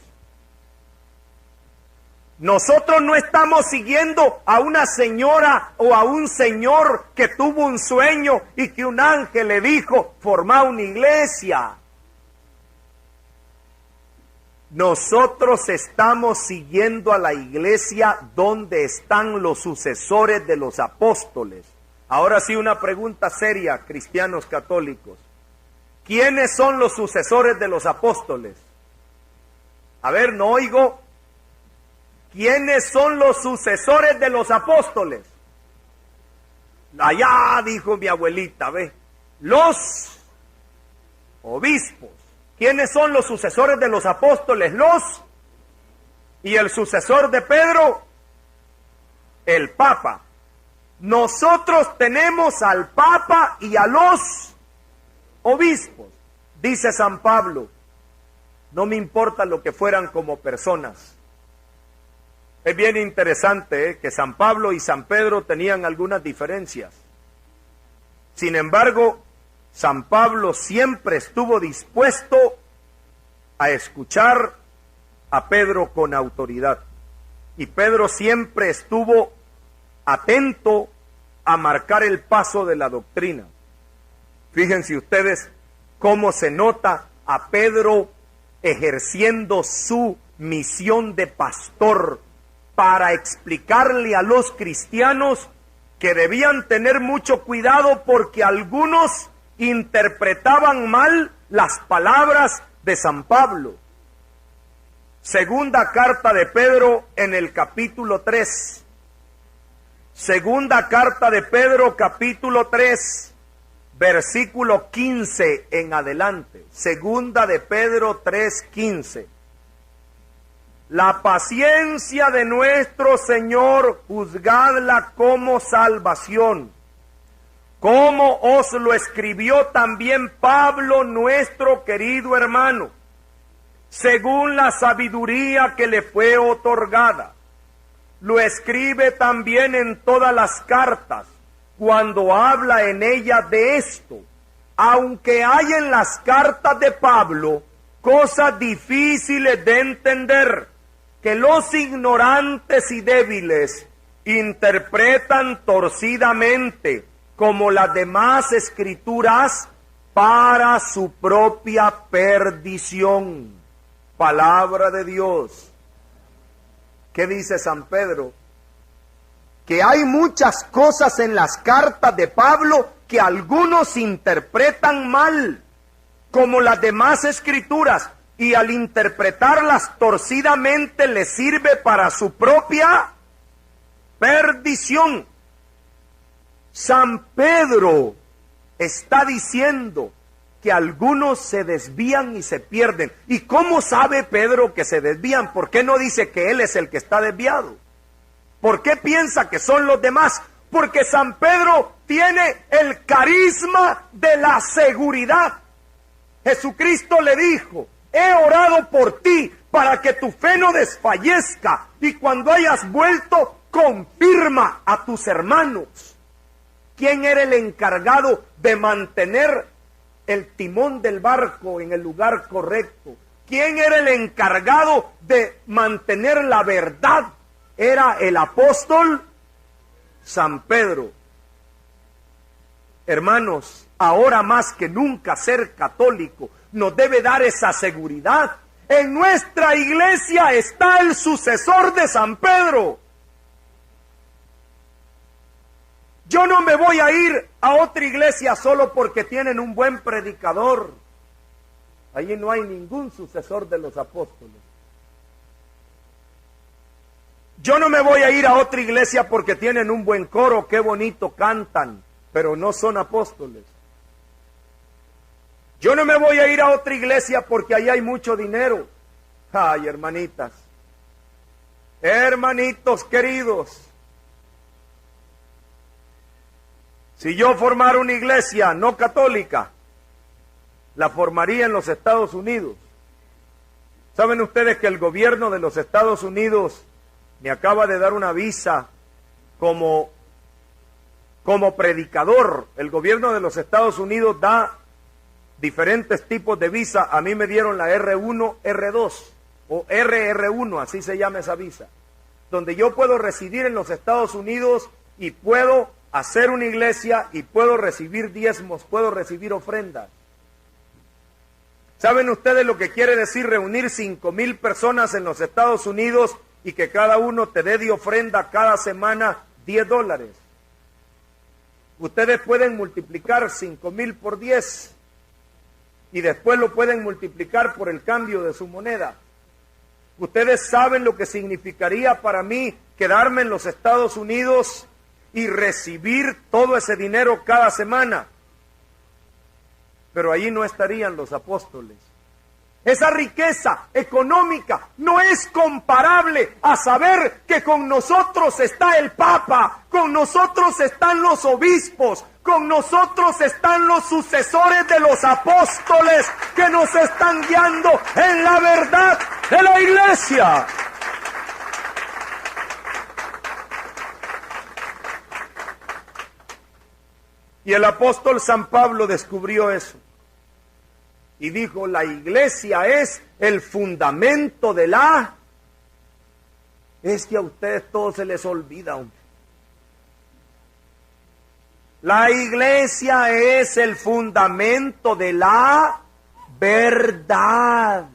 Nosotros no estamos siguiendo a una señora o a un señor que tuvo un sueño y que un ángel le dijo, forma una iglesia. Nosotros estamos siguiendo a la iglesia donde están los sucesores de los apóstoles. Ahora sí, una pregunta seria, cristianos católicos. ¿Quiénes son los sucesores de los apóstoles? A ver, no oigo. ¿Quiénes son los sucesores de los apóstoles? Allá dijo mi abuelita, ve, los obispos. ¿Quiénes son los sucesores de los apóstoles? Y el sucesor de Pedro, el Papa. Nosotros tenemos al Papa y a los obispos. Dice San Pablo, no me importa lo que fueran como personas. Es bien interesante que San Pablo y San Pedro tenían algunas diferencias. Sin embargo, San Pablo siempre estuvo dispuesto a escuchar a Pedro con autoridad. Y Pedro siempre estuvo atento a marcar el paso de la doctrina. Fíjense ustedes cómo se nota a Pedro ejerciendo su misión de pastor para explicarle a los cristianos que debían tener mucho cuidado porque algunos interpretaban mal las palabras de San Pablo. Segunda carta de Pedro en el capítulo 3. Segunda carta de Pedro, capítulo 3, versículo 15 en adelante. Segunda de Pedro 3:15. La paciencia de nuestro Señor, juzgadla como salvación, como os lo escribió también Pablo, nuestro querido hermano, según la sabiduría que le fue otorgada. Lo escribe también en todas las cartas, cuando habla en ella de esto, aunque hay en las cartas de Pablo cosas difíciles de entender, que los ignorantes y débiles interpretan torcidamente, como las demás escrituras, para su propia perdición. Palabra de Dios. ¿Qué dice San Pedro? Que hay muchas cosas en las cartas de Pablo que algunos interpretan mal, como las demás escrituras, y al interpretarlas torcidamente les sirve para su propia perdición. San Pedro está diciendo que algunos se desvían y se pierden. ¿Y cómo sabe Pedro que se desvían? ¿Por qué no dice que él es el que está desviado? ¿Por qué piensa que son los demás? Porque San Pedro tiene el carisma de la seguridad. Jesucristo le dijo: he orado por ti para que tu fe no desfallezca, y cuando hayas vuelto, confirma a tus hermanos. ¿Quién era el encargado de mantener el timón del barco en el lugar correcto? ¿Quién era el encargado de mantener la verdad? Era el apóstol San Pedro. Hermanos, ahora más que nunca ser católico nos debe dar esa seguridad. En nuestra iglesia está el sucesor de San Pedro. Yo no me voy a ir a otra iglesia solo porque tienen un buen predicador. Allí no hay ningún sucesor de los apóstoles. Yo no me voy a ir a otra iglesia porque tienen un buen coro, qué bonito cantan, pero no son apóstoles. Yo no me voy a ir a otra iglesia porque ahí hay mucho dinero. Ay, hermanitas, hermanitos queridos, si yo formara una iglesia no católica, la formaría en los Estados Unidos. ¿Saben ustedes que el gobierno de los Estados Unidos me acaba de dar una visa como predicador? El gobierno de los Estados Unidos da diferentes tipos de visa. A mí me dieron la R1, R2 o RR1, así se llama esa visa, donde yo puedo residir en los Estados Unidos y puedo hacer una iglesia y puedo recibir diezmos, puedo recibir ofrendas. ¿Saben ustedes lo que quiere decir reunir 5,000 personas en los Estados Unidos y que cada uno te dé de ofrenda cada semana $10? Ustedes pueden multiplicar 5,000 por 10 y después lo pueden multiplicar por el cambio de su moneda. Ustedes saben lo que significaría para mí quedarme en los Estados Unidos y recibir todo ese dinero cada semana. Pero allí no estarían los apóstoles. Esa riqueza económica no es comparable a saber que con nosotros está el Papa, con nosotros están los obispos, con nosotros están los sucesores de los apóstoles que nos están guiando en la verdad de la iglesia. Y el apóstol San Pablo descubrió eso. Y dijo, la iglesia es el fundamento de la... Es que a ustedes todo se les olvida, hombre. La iglesia es el fundamento de la verdad.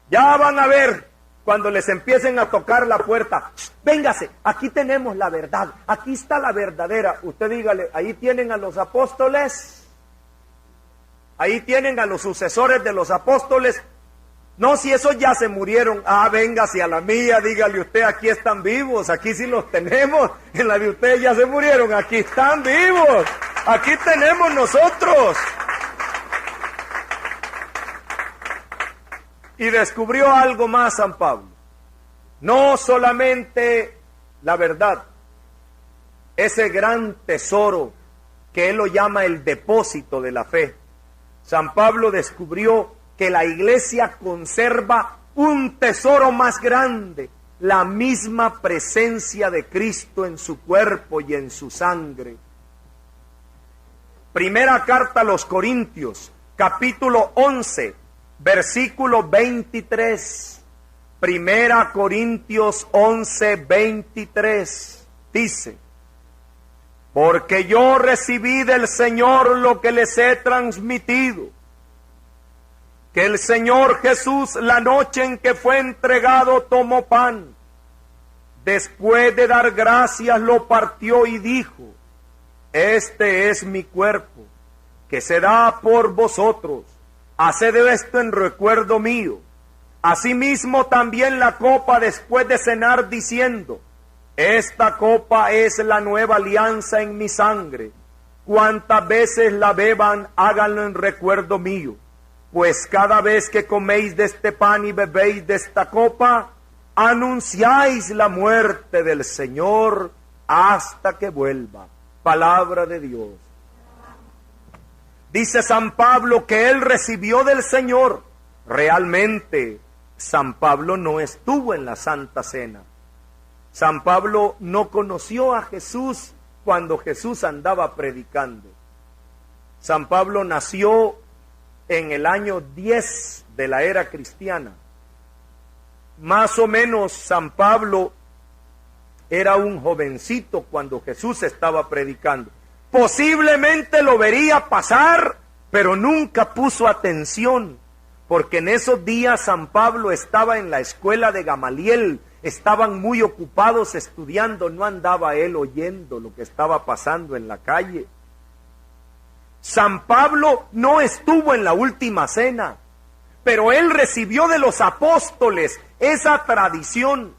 Ya van a ver cuando les empiecen a tocar la puerta. Véngase, aquí tenemos la verdad, aquí está la verdadera. Usted dígale, ahí tienen a los apóstoles. Ahí tienen a los sucesores de los apóstoles. No, si esos ya se murieron. Ah, véngase a la mía, dígale usted, aquí están vivos, aquí sí los tenemos. En la de ustedes ya se murieron, aquí están vivos. Aquí tenemos nosotros. Y descubrió algo más San Pablo. No solamente la verdad, ese gran tesoro que él lo llama el depósito de la fe. San Pablo descubrió que la iglesia conserva un tesoro más grande, la misma presencia de Cristo en su cuerpo y en su sangre. Primera carta a los Corintios, capítulo 11, versículo 23. Primera Corintios 11, 23, dice: porque yo recibí del Señor lo que les he transmitido, que el Señor Jesús, la noche en que fue entregado, tomó pan. Después de dar gracias, lo partió y dijo: este es mi cuerpo, que se da por vosotros. Haced esto en recuerdo mío. Asimismo también la copa después de cenar, diciendo: esta copa es la nueva alianza en mi sangre. Cuantas veces la beban, háganlo en recuerdo mío. Pues cada vez que coméis de este pan y bebéis de esta copa, anunciáis la muerte del Señor hasta que vuelva. Palabra de Dios. Dice San Pablo que él recibió del Señor. Realmente, San Pablo no estuvo en la Santa Cena. San Pablo no conoció a Jesús cuando Jesús andaba predicando. San Pablo nació en el año 10 de la era cristiana. Más o menos San Pablo era un jovencito cuando Jesús estaba predicando. Posiblemente lo vería pasar, pero nunca puso atención, porque en esos días San Pablo estaba en la escuela de Gamaliel. Estaban muy ocupados estudiando, no andaba él oyendo lo que estaba pasando en la calle. San Pablo no estuvo en la última cena, pero él recibió de los apóstoles esa tradición,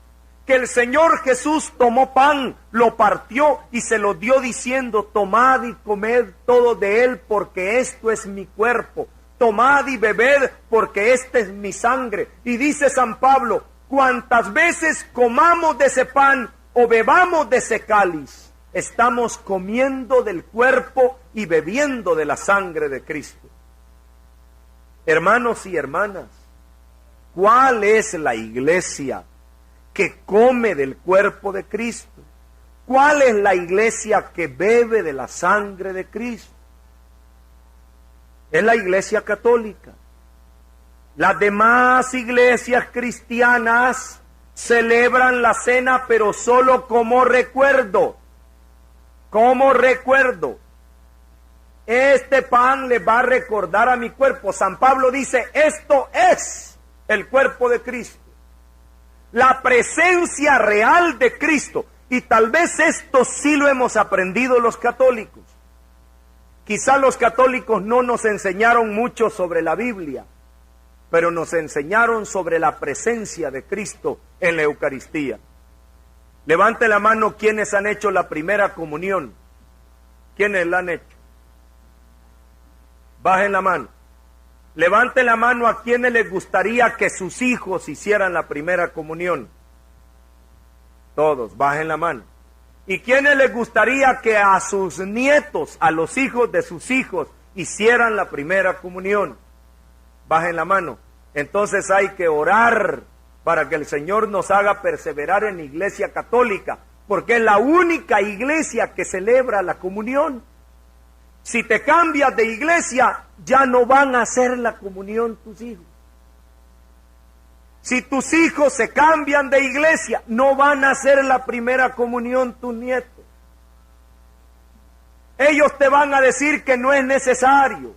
que el Señor Jesús tomó pan, lo partió y se lo dio diciendo: tomad y comed todo de él, porque esto es mi cuerpo. Tomad y bebed, porque esta es mi sangre. Y dice San Pablo: cuantas veces comamos de ese pan o bebamos de ese cáliz, estamos comiendo del cuerpo y bebiendo de la sangre de Cristo. Hermanos y hermanas, ¿cuál es la iglesia que come del cuerpo de Cristo? ¿Cuál es la iglesia que bebe de la sangre de Cristo? Es la iglesia católica. Las demás iglesias cristianas celebran la cena, pero solo como recuerdo. Como recuerdo. Este pan le va a recordar a mi cuerpo. San Pablo dice: esto es el cuerpo de Cristo. La presencia real de Cristo. Y tal vez esto sí lo hemos aprendido los católicos. Quizá los católicos no nos enseñaron mucho sobre la Biblia, pero nos enseñaron sobre la presencia de Cristo en la Eucaristía. Levante la mano quienes han hecho la primera comunión. ¿Quiénes la han hecho? Bajen la mano. Levante la mano a quienes les gustaría que sus hijos hicieran la primera comunión. Todos, bajen la mano. ¿Y quiénes les gustaría que a sus nietos, a los hijos de sus hijos, hicieran la primera comunión? Bajen la mano. Entonces hay que orar para que el Señor nos haga perseverar en la Iglesia Católica, porque es la única iglesia que celebra la comunión. Si te cambias de iglesia, ya no van a hacer la comunión tus hijos. Si tus hijos se cambian de iglesia, no van a hacer la primera comunión tus nietos. Ellos te van a decir que no es necesario,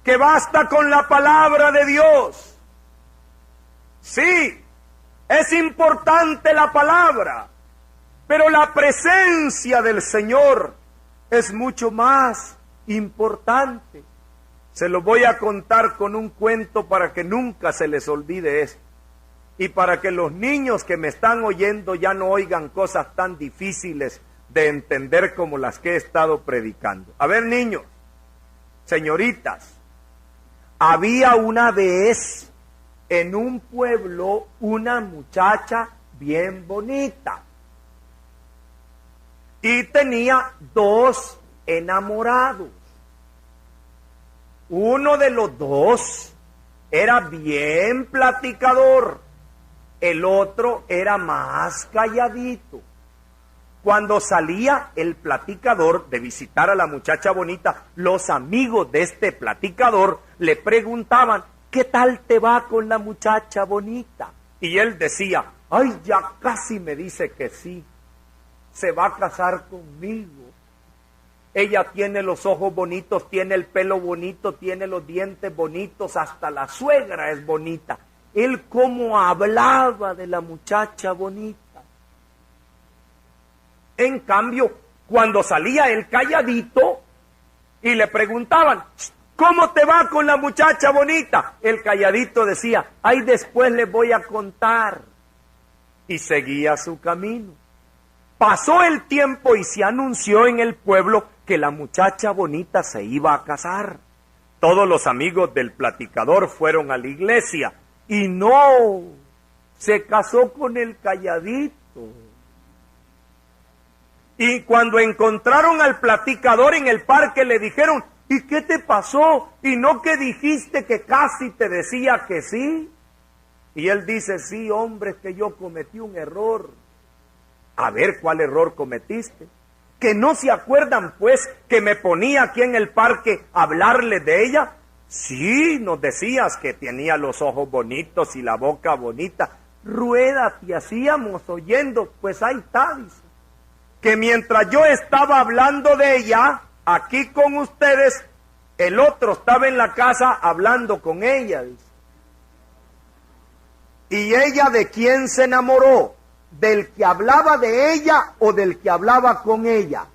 que basta con la palabra de Dios. Sí, es importante la palabra, pero la presencia del Señor es mucho más importante. Se lo voy a contar con un cuento para que nunca se les olvide esto. Y para que los niños que me están oyendo ya no oigan cosas tan difíciles de entender como las que he estado predicando. A ver, niños, señoritas, había una vez en un pueblo una muchacha bien bonita. Y tenía 2 enamorados. Uno de los 2 era bien platicador, el otro era más calladito. Cuando salía el platicador de visitar a la muchacha bonita, los amigos de este platicador le preguntaban, ¿qué tal te va con la muchacha bonita? Y él decía, ay, ya casi me dice que sí, se va a casar conmigo. Ella tiene los ojos bonitos, tiene el pelo bonito, tiene los dientes bonitos, hasta la suegra es bonita. Él cómo hablaba de la muchacha bonita. En cambio, cuando salía el calladito y le preguntaban, ¿cómo te va con la muchacha bonita? El calladito decía, ay, después les voy a contar. Y seguía su camino. Pasó el tiempo y se anunció en el pueblo que la muchacha bonita se iba a casar. Todos los amigos del platicador fueron a la iglesia y no, se casó con el calladito. Y cuando encontraron al platicador en el parque le dijeron, ¿y qué te pasó? ¿Y no que dijiste que casi te decía que sí? Y él dice, sí, hombre, es que yo cometí un error. A ver, ¿cuál error cometiste? ¿Que no se acuerdan, pues, que me ponía aquí en el parque a hablarle de ella? Sí, nos decías que tenía los ojos bonitos y la boca bonita. Rueda, te hacíamos oyendo, pues ahí está, dice. Que mientras yo estaba hablando de ella, aquí con ustedes, el otro estaba en la casa hablando con ella, dice. ¿Y ella de quién se enamoró? ¿Del que hablaba de ella o del que hablaba con ella?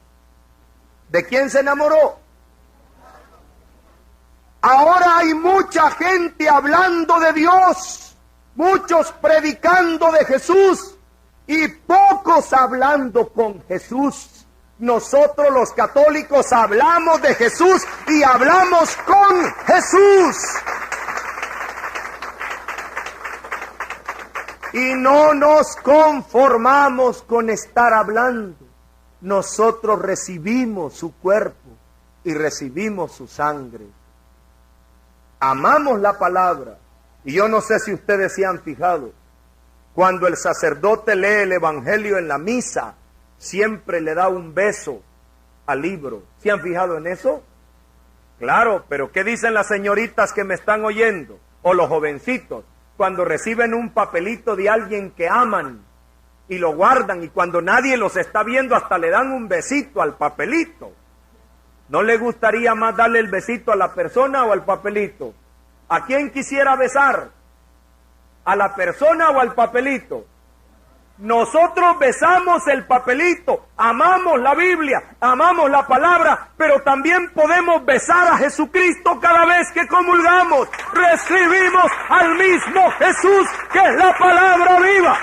¿De quién se enamoró? Ahora hay mucha gente hablando de Dios, muchos predicando de Jesús y pocos hablando con Jesús. Nosotros los católicos hablamos de Jesús y hablamos con Jesús. Y no nos conformamos con estar hablando. Nosotros recibimos su cuerpo y recibimos su sangre. Amamos la palabra. Y yo no sé si ustedes se han fijado, cuando el sacerdote lee el evangelio en la misa, siempre le da un beso al libro. ¿Se han fijado en eso? Claro, pero ¿qué dicen las señoritas que me están oyendo? O los jovencitos. Cuando reciben un papelito de alguien que aman y lo guardan y cuando nadie los está viendo hasta le dan un besito al papelito. ¿No le gustaría más darle el besito a la persona o al papelito? ¿A quién quisiera besar? ¿A la persona o al papelito? Nosotros besamos el papelito, amamos la Biblia, amamos la palabra, pero también podemos besar a Jesucristo cada vez que comulgamos. Recibimos al mismo Jesús, que es la palabra viva.